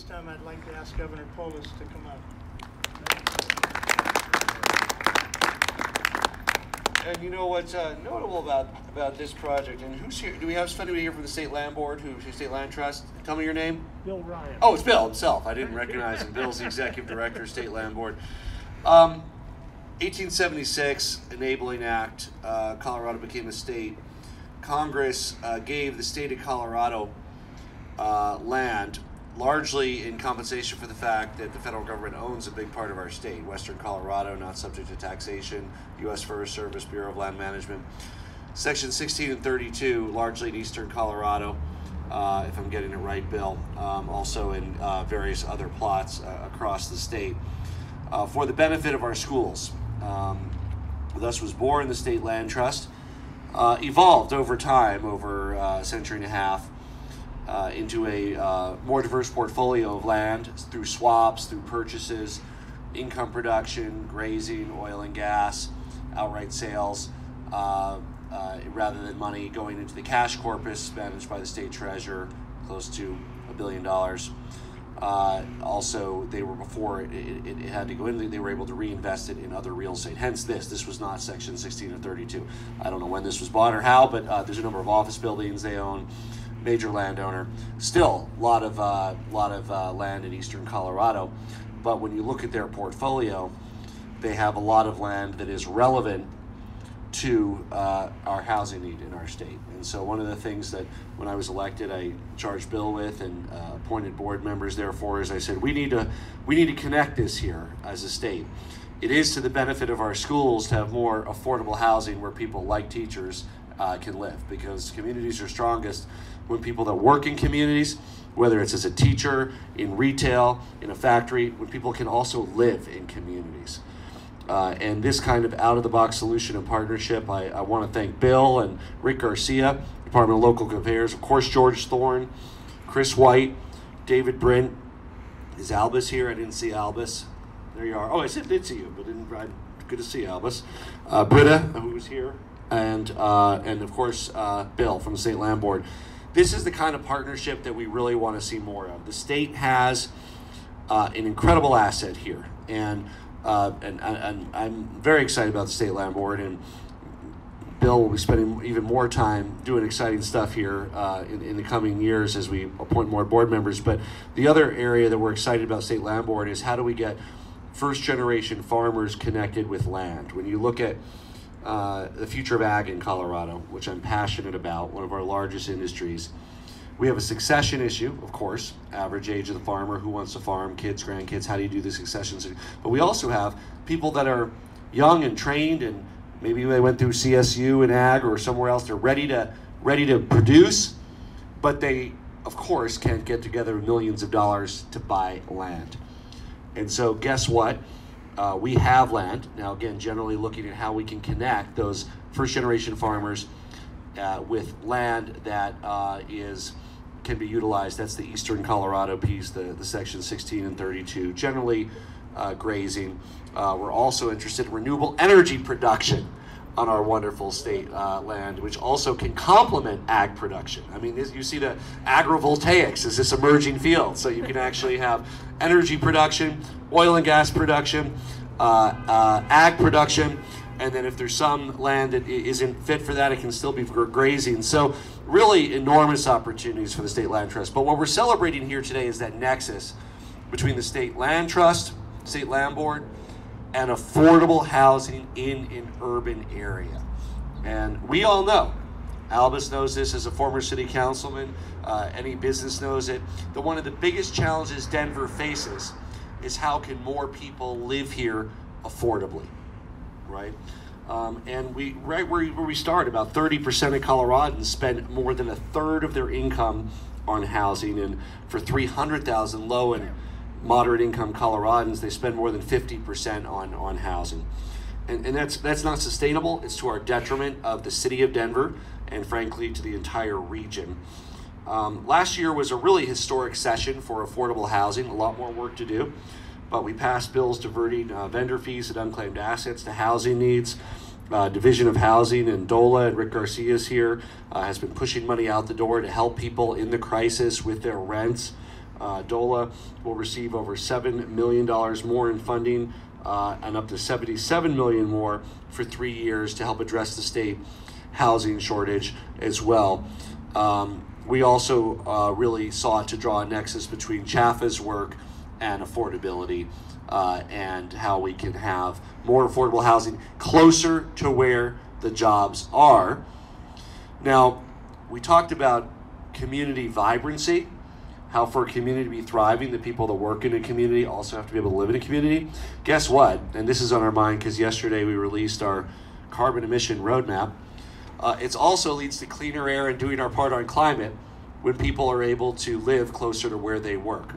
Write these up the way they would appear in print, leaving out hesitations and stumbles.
time, I'd like to ask Governor Polis to come up. And you know what's notable about this project, and who's here? Do we have somebody here from the State Land Board, State Land Trust? Tell me your name. Bill Ryan. Oh, it's Bill himself. I didn't recognize him. Bill's the Executive Director of State Land Board. 1876, Enabling Act, Colorado became a state. Congress gave the state of Colorado land, largely in compensation for the fact that the federal government owns a big part of our state. Western Colorado, not subject to taxation, U.S. Forest Service, Bureau of Land Management. Section 16 and 32, largely in eastern Colorado, if I'm getting it right, Bill, also in various other plots across the state, for the benefit of our schools. Thus was born the State Land Trust, evolved over time, over a century and a half, into a more diverse portfolio of land through swaps, through purchases, income production, grazing, oil and gas, outright sales, rather than money going into the cash corpus managed by the state treasurer, close to $1 billion. Also, they were, before it had to go in, they were able to reinvest it in other real estate. Hence this was not Section 16 or 32. I don't know when this was bought or how, but there's a number of office buildings they own. Major landowner, still a lot of land in eastern Colorado, but when you look at their portfolio, they have a lot of land that is relevant to our housing need in our state. And so one of the things that when I was elected, I charged Bill with and appointed board members therefore is I said we need to connect this here as a state. It is to the benefit of our schools to have more affordable housing where people like teachers can live, because communities are strongest when people that work in communities, whether it's as a teacher, in retail, in a factory, when people can also live in communities. And this kind of out-of-the-box solution and partnership, I want to thank Bill and Rick Garcia, Department of Local Affairs, of course George Thorne, Chris White, David Brint. Is Albus here? I didn't see Albus. There you are. Oh, I did see you, but good to see Albus. Britta, who was here, and of course Bill from the State Land Board. This is the kind of partnership that we really want to see more of. The state has an incredible asset here, and I'm very excited about the State Land Board, and Bill will be spending even more time doing exciting stuff here in the coming years as we appoint more board members. But the other area that we're excited about State Land Board is how do we get first-generation farmers connected with land. When you look at the future of ag in Colorado, which I'm passionate about, one of our largest industries. We have a succession issue, of course, average age of the farmer, who wants to farm, kids, grandkids, how do you do the succession? But we also have people that are young and trained, and maybe they went through CSU and ag or somewhere else, they're ready to produce, but they, of course, can't get together millions of dollars to buy land. And so guess what? We have land. Now, again, generally looking at how we can connect those first-generation farmers with land that can be utilized. That's the eastern Colorado piece, the section 16 and 32, generally grazing. We're also interested in renewable energy production on our wonderful state land, which also can complement ag production. I mean, you see the agrivoltaics is this emerging field, so you can actually have energy production, oil and gas production, ag production, and then if there's some land that isn't fit for that, it can still be for grazing. So really enormous opportunities for the State Land Trust. But what we're celebrating here today is that nexus between the State Land Trust, State Land Board, and affordable housing in an urban area. And we all know, Albus knows this as a former city councilman, any business knows it, that one of the biggest challenges Denver faces is how can more people live here affordably, right? And right where we start, about 30% of Coloradans spend more than a third of their income on housing, and for 300,000 low and moderate income Coloradans, they spend more than 50% on housing. And that's not sustainable. It's to our detriment of the city of Denver and frankly to the entire region. Last year was a really historic session for affordable housing, a lot more work to do, but we passed bills diverting vendor fees and unclaimed assets to housing needs. Division of Housing and DOLA, and Rick Garcia's here, has been pushing money out the door to help people in the crisis with their rents. DOLA will receive over $7 million more in funding and up to $77 million more for 3 years to help address the state housing shortage as well. We also really sought to draw a nexus between CHAFA's work and affordability and how we can have more affordable housing closer to where the jobs are. Now, we talked about community vibrancy, how for a community to be thriving, the people that work in a community also have to be able to live in a community. Guess what? And this is on our mind because yesterday we released our carbon emission roadmap. It also leads to cleaner air and doing our part on climate when people are able to live closer to where they work.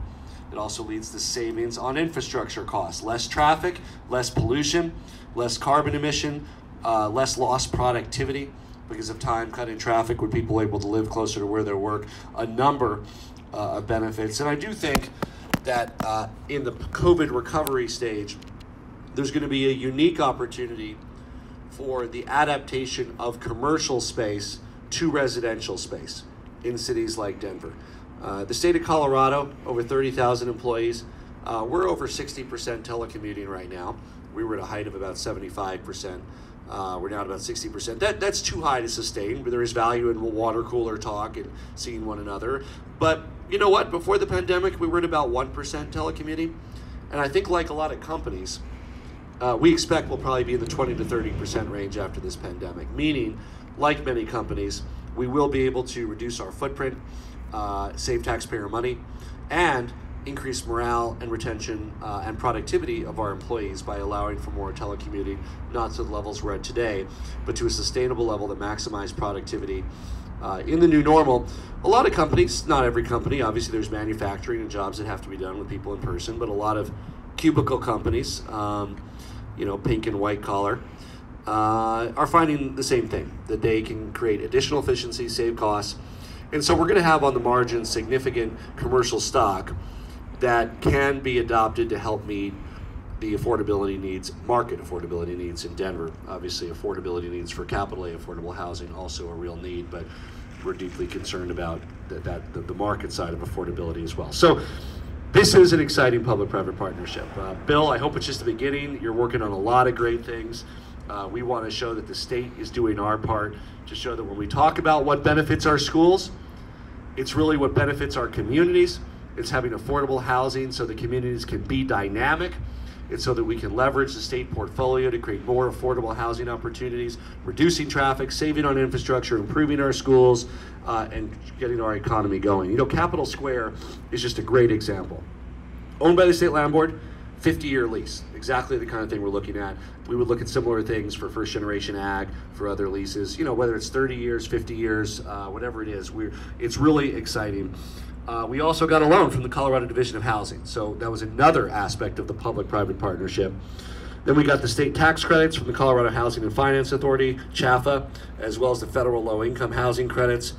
It also leads to savings on infrastructure costs, less traffic, less pollution, less carbon emission, less lost productivity because of time cutting traffic when people are able to live closer to where they work, a number of benefits. And I do think that in the COVID recovery stage, there's going to be a unique opportunity for the adaptation of commercial space to residential space in cities like Denver. The state of Colorado, over 30,000 employees. We're over 60% telecommuting right now. We were at a height of about 75%. We're now at about 60%. That's too high to sustain, but there is value in water cooler talk and seeing one another. But you know what? Before the pandemic, we were at about 1% telecommuting. And I think like a lot of companies, we expect we'll probably be in the 20 to 30% range after this pandemic, meaning, like many companies, we will be able to reduce our footprint, save taxpayer money, and increase morale and retention and productivity of our employees by allowing for more telecommuting, not to the levels we're at today, but to a sustainable level that maximize productivity. In the new normal, a lot of companies, not every company, obviously there's manufacturing and jobs that have to be done with people in person, but a lot of cubicle companies, pink and white collar, are finding the same thing, that they can create additional efficiency, save costs. And so we're going to have on the margin significant commercial stock that can be adopted to help meet the affordability needs, market affordability needs in Denver. Obviously, affordability needs for capital A affordable housing, also a real need, but we're deeply concerned about the market side of affordability as well. So this is an exciting public-private partnership. Bill, I hope it's just the beginning. You're working on a lot of great things. We want to show that the state is doing our part to show that when we talk about what benefits our schools, it's really what benefits our communities. It's having affordable housing so the communities can be dynamic. It's so that we can leverage the state portfolio to create more affordable housing opportunities, reducing traffic, saving on infrastructure, improving our schools, and getting our economy going. Capitol Square is just a great example. Owned by the State Land Board, 50-year lease, exactly the kind of thing we're looking at. We would look at similar things for first generation ag, for other leases, whether it's 30 years, 50 years, whatever it is, it's really exciting. We also got a loan from the Colorado Division of Housing, so that was another aspect of the public-private partnership. Then we got the state tax credits from the Colorado Housing and Finance Authority, CHAFA, as well as the federal low-income housing credits.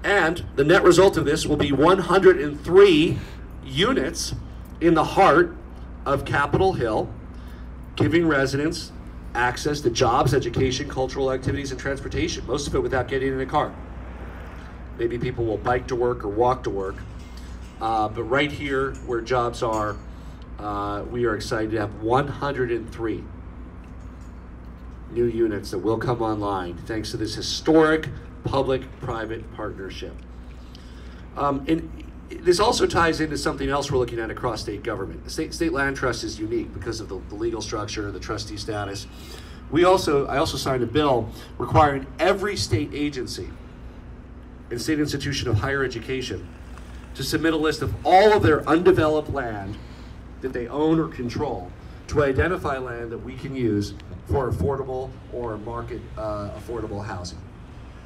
And the net result of this will be 103 units in the heart of Capitol Hill, giving residents access to jobs, education, cultural activities, and transportation, most of it without getting in a car. Maybe people will bike to work or walk to work. But right here where jobs are, we are excited to have 103 new units that will come online thanks to this historic public-private partnership. And this also ties into something else we're looking at across state government. The state land trust is unique because of the legal structure, the trustee status. I also signed a bill requiring every state agency and state institution of higher education to submit a list of all of their undeveloped land that they own or control to identify land that we can use for affordable or market affordable housing.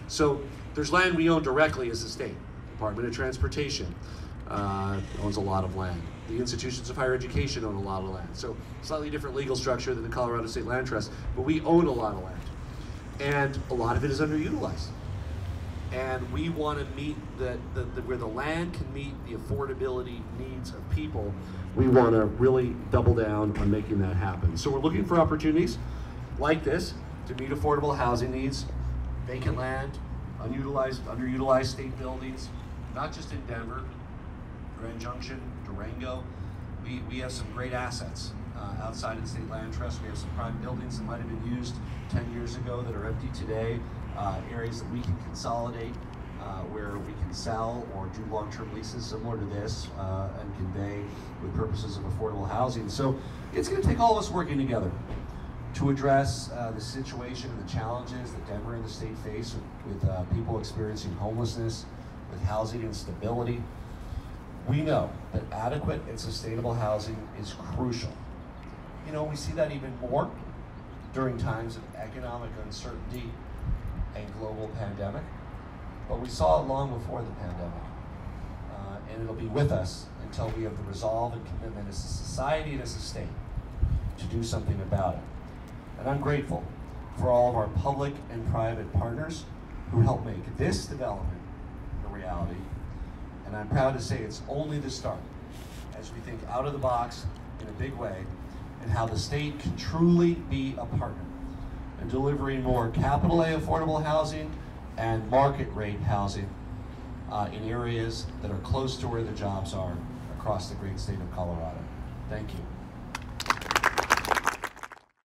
So there's land we own directly as a state. Department of Transportation owns a lot of land. The institutions of higher education own a lot of land. So slightly different legal structure than the Colorado State Land Trust, but we own a lot of land. And a lot of it is underutilized. And we want to meet where the land can meet the affordability needs of people. We want to really double down on making that happen. So we're looking for opportunities like this to meet affordable housing needs, vacant land, underutilized state buildings, not just in Denver, Grand Junction, Durango. We have some great assets outside of the State Land Trust. We have some prime buildings that might have been used 10 years ago that are empty today, areas that we can consolidate, where we can sell or do long-term leases similar to this and convey with purposes of affordable housing. So it's going to take all of us working together to address the situation and the challenges that Denver and the state face with people experiencing homelessness, with housing instability. We know that adequate and sustainable housing is crucial. You know, we see that even more during times of economic uncertainty and global pandemic, but we saw it long before the pandemic. And it'll be with us until we have the resolve and commitment as a society and as a state to do something about it. And I'm grateful for all of our public and private partners who helped make this development a reality. And I'm proud to say it's only the start as we think out of the box in a big way and how the state can truly be a partner in delivering more capital A affordable housing and market rate housing in areas that are close to where the jobs are across the great state of Colorado. Thank you.